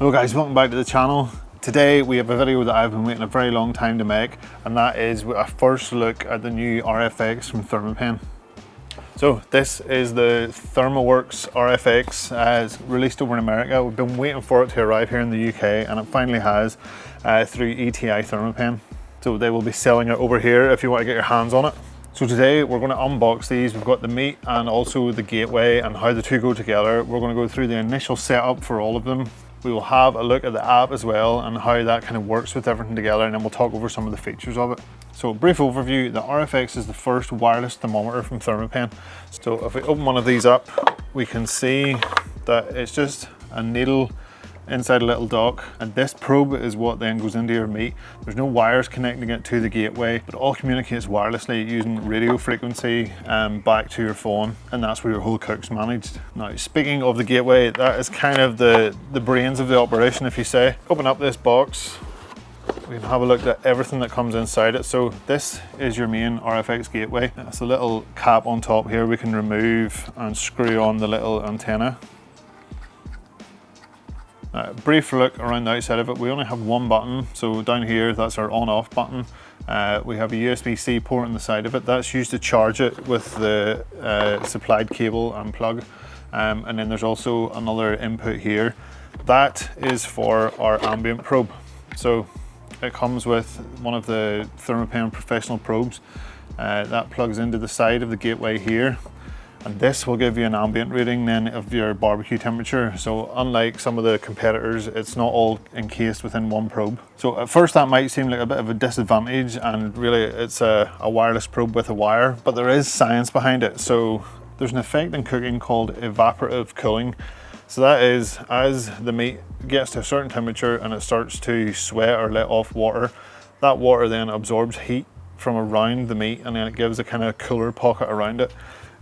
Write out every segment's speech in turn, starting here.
Hello guys, welcome back to the channel. Today we have a video that I've been waiting a very long time to make, and that is a first look at the new RFX from Thermapen. So this is the ThermaWorks RFX as released over in America. We've been waiting for it to arrive here in the UK, and it finally has through ETI Thermapen. So they will be selling it over here if you want to get your hands on it. So today we're going to unbox these. We've got the meat and also the Gateway and how the two go together. We're going to go through the initial setup for all of them. We will have a look at the app as well and how that kind of works with everything together, and then we'll talk over some of the features of it. So brief overview, the RFX is the first wireless thermometer from Thermapen. So if we open one of these up, we can see that it's just a needle inside a little dock, and this probe is what then goes into your meat. There's no wires connecting it to the Gateway, but it all communicates wirelessly using radio frequency back to your phone, and that's where your whole cook's managed. Now, speaking of the Gateway, that is kind of the brains of the operation, if you say. Open up this box, we can have a look at everything that comes inside it. So this is your main RFX Gateway. It's a little cap on top here. We can remove and screw on the little antenna. Brief look around the outside of it. We only have one button, so down here that's our on-off button. We have a USB-C port on the side of it. That's used to charge it with the supplied cable and plug. And then there's also another input here. That is for our ambient probe. So it comes with one of the Thermapen professional probes. That plugs into the side of the Gateway here. And this will give you an ambient reading then of your barbecue temperature. So unlike some of the competitors, it's not all encased within one probe. So at first that might seem like a bit of a disadvantage, and really it's a wireless probe with a wire, but there is science behind it. So there's an effect in cooking called evaporative cooling. So that is, as the meat gets to a certain temperature and it starts to sweat or let off water, that water then absorbs heat from around the meat, and then it gives a kind of cooler pocket around it.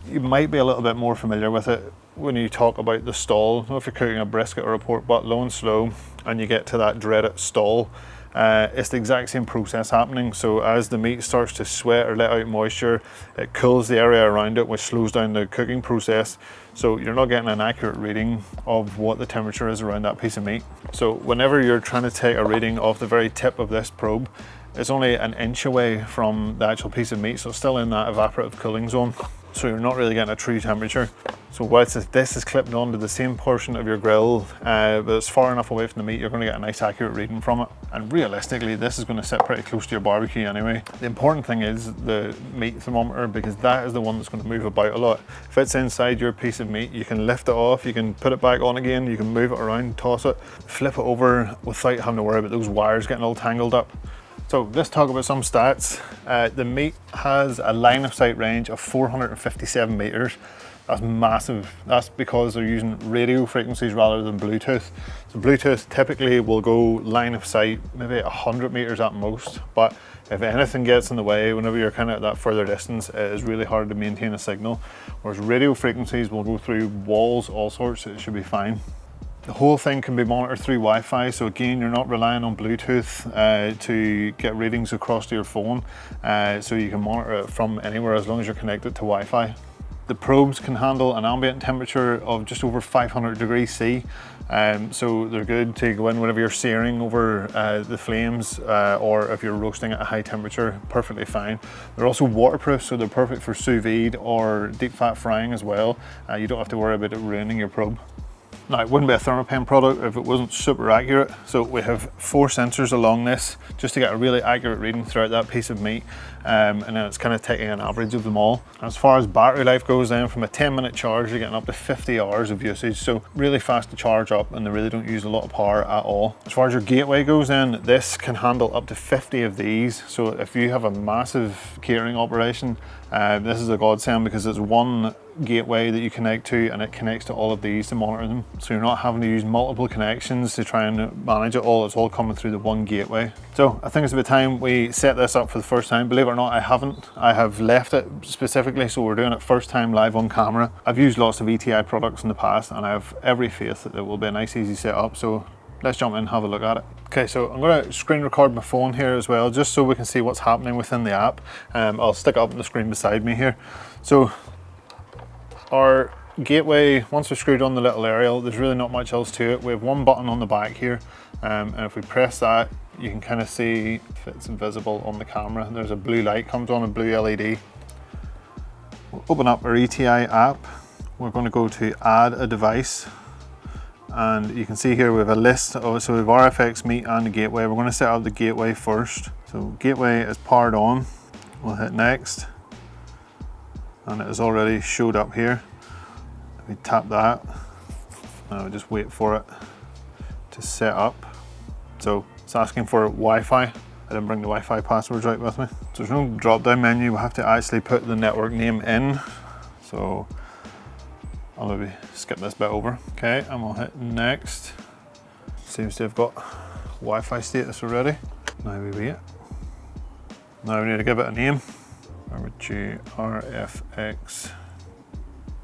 You might be a little bit more familiar with it when you talk about the stall. If you're cooking a brisket or a pork butt low and slow and you get to that dreaded stall, it's the exact same process happening. So as the meat starts to sweat or let out moisture, it cools the area around it, which slows down the cooking process. So you're not getting an accurate reading of what the temperature is around that piece of meat. So whenever you're trying to take a reading off the very tip of this probe, it's only an inch away from the actual piece of meat, so it's still in that evaporative cooling zone. So you're not really getting a true temperature. So whilst this is clipped onto the same portion of your grill, but it's far enough away from the meat, you're going to get a nice accurate reading from it. And realistically, this is going to sit pretty close to your barbecue anyway. The important thing is the meat thermometer, because that is the one that's going to move about a lot. If it's inside your piece of meat, you can lift it off, you can put it back on again, you can move it around, toss it, flip it over without having to worry about those wires getting all tangled up. So let's talk about some stats. The meat has a line of sight range of 457 meters. That's massive. That's because they're using radio frequencies rather than Bluetooth. So Bluetooth typically will go line of sight maybe 100 meters at most, but if anything gets in the way, whenever you're kind of at that further distance, it is really hard to maintain a signal. Whereas radio frequencies will go through walls, all sorts, so it should be fine. The whole thing can be monitored through Wi-Fi, so again, you're not relying on Bluetooth to get readings across to your phone, so you can monitor it from anywhere as long as you're connected to Wi-Fi. The probes can handle an ambient temperature of just over 500 degrees C, so they're good to go in whenever you're searing over the flames, or if you're roasting at a high temperature, perfectly fine. They're also waterproof, so they're perfect for sous vide or deep fat frying as well. You don't have to worry about it ruining your probe. Now, it wouldn't be a Thermapen product if it wasn't super accurate. So we have 4 sensors along this just to get a really accurate reading throughout that piece of meat. And then it's kind of taking an average of them all. As far as battery life goes, then from a 10-minute charge, you're getting up to 50 hours of usage. So really fast to charge up, and they really don't use a lot of power at all. As far as your Gateway goes, then this can handle up to 50 of these. So if you have a massive catering operation, this is a godsend, because it's one Gateway that you connect to, and it connects to all of these to monitor them. So you're not having to use multiple connections to try and manage it all. It's all coming through the one Gateway. So I think it's about time we set this up for the first time. Believe it or not, I haven't. I have left it specifically, so we're doing it first time live on camera. I've used lots of ETI products in the past, and I have every faith that it will be a nice easy setup. So let's jump in and have a look at it. Okay, so I'm going to screen record my phone here as well, just so we can see what's happening within the app. I'll stick it up on the screen beside me here. So our gateway, once we've screwed on the little aerial, there's really not much else to it. We have one button on the back here, and if we press that, you can kind of see if it's invisible on the camera. There's a blue light comes on, a blue LED. We'll open up our ETI app. We're going to go to add a device. And you can see here we have a list of, so we have RFX Meet and the gateway. We're going to set up the gateway first. So gateway is powered on. We'll hit next. And it has already showed up here. We tap that. Now we just wait for it to set up. So it's asking for Wi-Fi. I didn't bring the Wi-Fi passwords right with me. So there's no drop-down menu. We have to actually put the network name in. So I'll maybe skip this bit over. Okay, and we'll hit next. Seems to have got Wi-Fi status already. Now we wait. Now we need to give it a name. Barbechoo RFX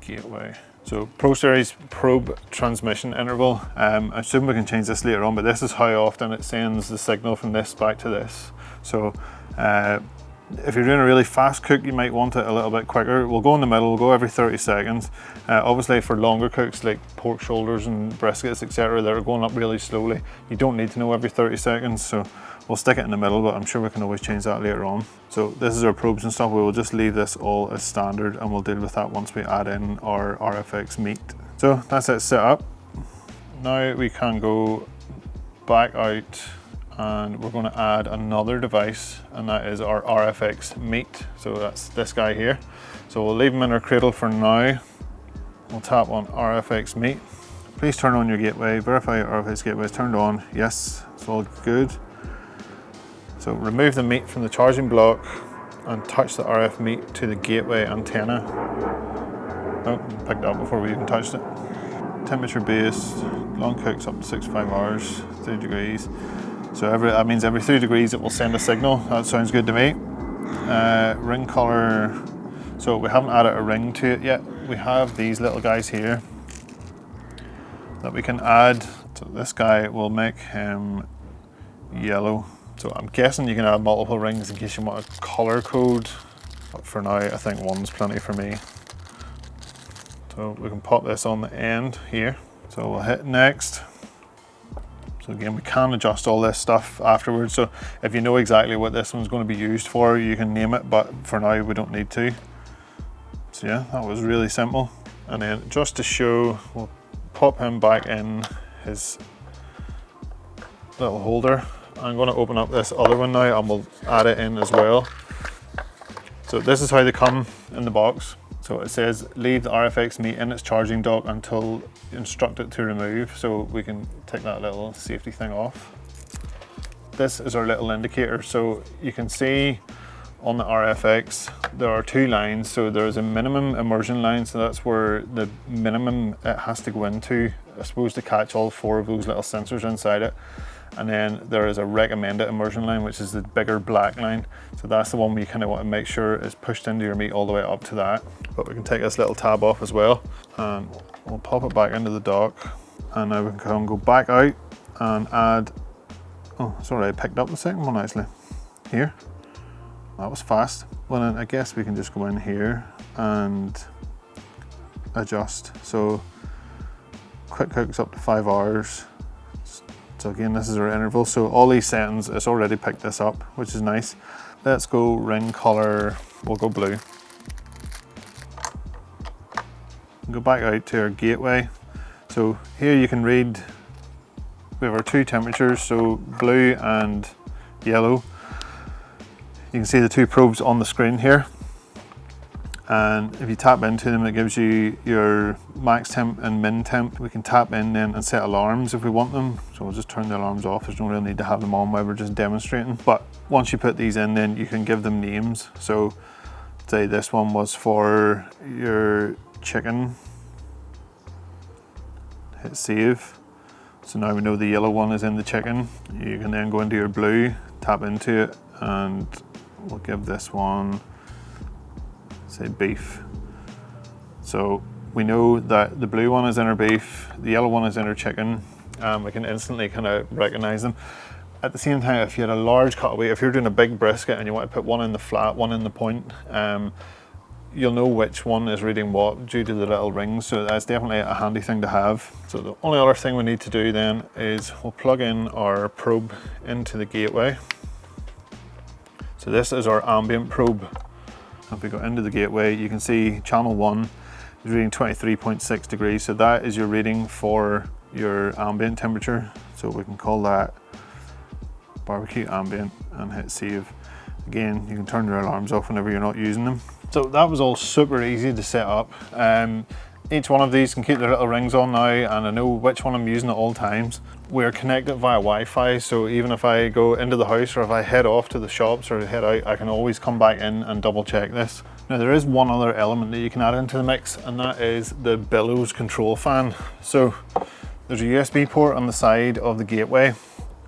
Gateway. So Pro Series probe transmission interval. I assume we can change this later on, but this is how often it sends the signal from this back to this. So if you're doing a really fast cook, you might want it a little bit quicker. We'll go in the middle, we'll go every 30 seconds. Obviously for longer cooks like pork shoulders and briskets, etc., that are going up really slowly, you don't need to know every 30 seconds. So we'll stick it in the middle, but I'm sure we can always change that later on. So this is our probes and stuff. We will just leave this all as standard and we'll deal with that once we add in our RFX Meet. So that's it set up. Now we can go back out and we're going to add another device, and that is our RFX Meet. So that's this guy here. So we'll leave him in our cradle for now. We'll tap on RFX Meet. Please turn on your gateway. Verify your RFX gateway is turned on. Yes, it's all good. So remove the Meet from the charging block and touch the RF Meet to the gateway antenna. Oh, picked up before we even touched it. Temperature based, long cooks up to 65 hours, 3 degrees. So that means every 3 degrees it will send a signal. That sounds good to me. Ring color, so we haven't added a ring to it yet. We have these little guys here that we can add. So this guy will make him yellow. So I'm guessing you can add multiple rings in case you want a color code. But for now, I think one's plenty for me. So we can pop this on the end here. So we'll hit next. So again, we can adjust all this stuff afterwards. So if you know exactly what this one's going to be used for, you can name it, but for now we don't need to. So yeah, that was really simple. And then just to show, we'll pop him back in his little holder. I'm going to open up this other one now and we'll add it in as well. So this is how they come in the box. So it says leave the RFX Meet in its charging dock until instructed to remove. So we can take that little safety thing off. This is our little indicator. So you can see on the RFX there are two lines. So there's a minimum immersion line, so that's where the minimum it has to go into, I suppose, to catch all 4 of those little sensors inside it. And then there is a recommended immersion line, which is the bigger black line. So that's the one we kind of want to make sure is pushed into your meat all the way up to that. But we can take this little tab off as well, and we'll pop it back into the dock. And now we can come go back out and add, oh, sorry, I picked up the second one actually. Here, that was fast. Well then I guess we can just go in here and adjust. So quick cooks up to 5 hours. So again, this is our interval. So all these settings, it's already picked this up, which is nice. Let's go ring color, we'll go blue. Go back out to our gateway. So here you can read, we have our 2 temperatures, so blue and yellow. You can see the 2 probes on the screen here. And if you tap into them, it gives you your max temp and min temp. We can tap in then and set alarms if we want them. So we'll just turn the alarms off. There's no real need to have them on while we're just demonstrating. But once you put these in, then you can give them names. So say this one was for your chicken. Hit save. So now we know the yellow one is in the chicken. You can then go into your blue, tap into it, and we'll give this one, say, beef. So we know that the blue one is in our beef, the yellow one is in our chicken. We can instantly kind of recognize them. At the same time, if you had a large cutaway, if you're doing a big brisket and you want to put one in the flat, one in the point, you'll know which one is reading what due to the little rings, so that's definitely a handy thing to have. So the only other thing we need to do then is we'll plug in our probe into the gateway. So this is our ambient probe. If we go into the gateway, you can see channel 1 is reading 23.6 degrees, so that is your reading for your ambient temperature. So we can call that Barbechoo ambient and hit save. Again, you can turn your alarms off whenever you're not using them. So that was all super easy to set up. Each one of these can keep their little rings on now, and I know which one I'm using at all times. We're connected via Wi-Fi, so even if I go into the house or if I head off to the shops or head out, I can always come back in and double check this. Now there is one other element that you can add into the mix, and that is the billows control fan. So there's a USB port on the side of the gateway,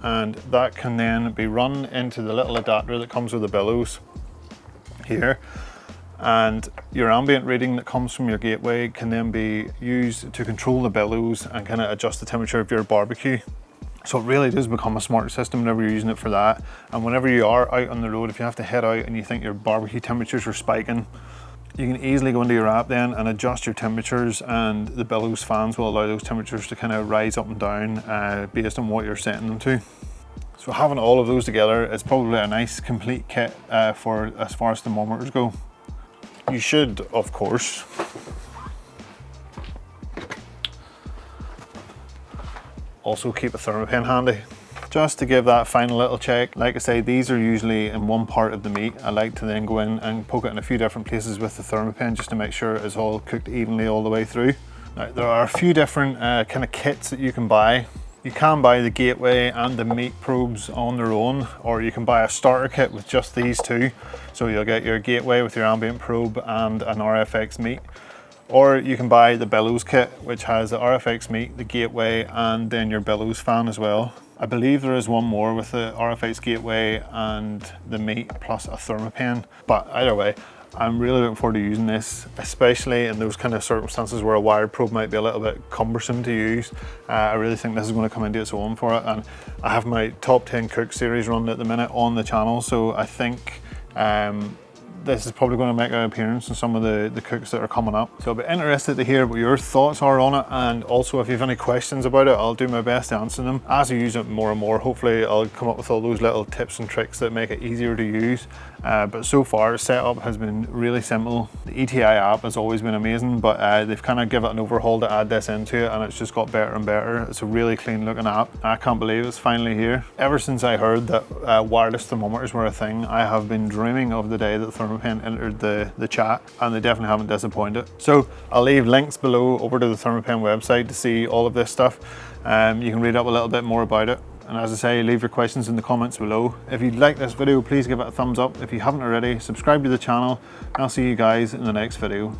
and that can then be run into the little adapter that comes with the billows here. And your ambient reading that comes from your gateway can then be used to control the billows and kind of adjust the temperature of your barbecue. So it really does become a smart system whenever you're using it for that. And whenever you are out on the road, if you have to head out and you think your barbecue temperatures are spiking, you can easily go into your app then and adjust your temperatures, and the billows fans will allow those temperatures to kind of rise up and down based on what you're setting them to. So having all of those together is probably a nice complete kit for as far as thermometers go. You should, of course, also keep a Thermapen handy, just to give that final little check. Like I say, these are usually in one part of the meat. I like to then go in and poke it in a few different places with the Thermapen just to make sure it's all cooked evenly all the way through. Now, there are a few different kind of kits that you can buy. You can buy the gateway and the meat probes on their own, or you can buy a starter kit with just these two. So you'll get your gateway with your ambient probe and an RFX meat. Or you can buy the billows kit, which has the RFX meat, the gateway, and then your billows fan as well. I believe there is one more with the RFX gateway and the meat plus a Thermapen, but either way, I'm really looking forward to using this, especially in those kind of circumstances where a wired probe might be a little bit cumbersome to use. I really think this is going to come into its own for it, and I have my top 10 cook series running at the minute on the channel, so I think this is probably going to make an appearance in some of the cooks that are coming up. So I'll be interested to hear what your thoughts are on it, and also if you have any questions about it, I'll do my best to answer them. As I use it more and more, hopefully I'll come up with all those little tips and tricks that make it easier to use. But so far, the setup has been really simple. The ETI app has always been amazing, but they've kind of given it an overhaul to add this into it, and it's just got better and better. It's a really clean looking app. I can't believe it's finally here. Ever since I heard that wireless thermometers were a thing, I have been dreaming of the day that Thermapen entered the chat, and they definitely haven't disappointed. So I'll leave links below over to the Thermapen website to see all of this stuff. You can read up a little bit more about it. And as I say, leave your questions in the comments below. If you like this video, please give it a thumbs up. If you haven't already, subscribe to the channel. I'll see you guys in the next video.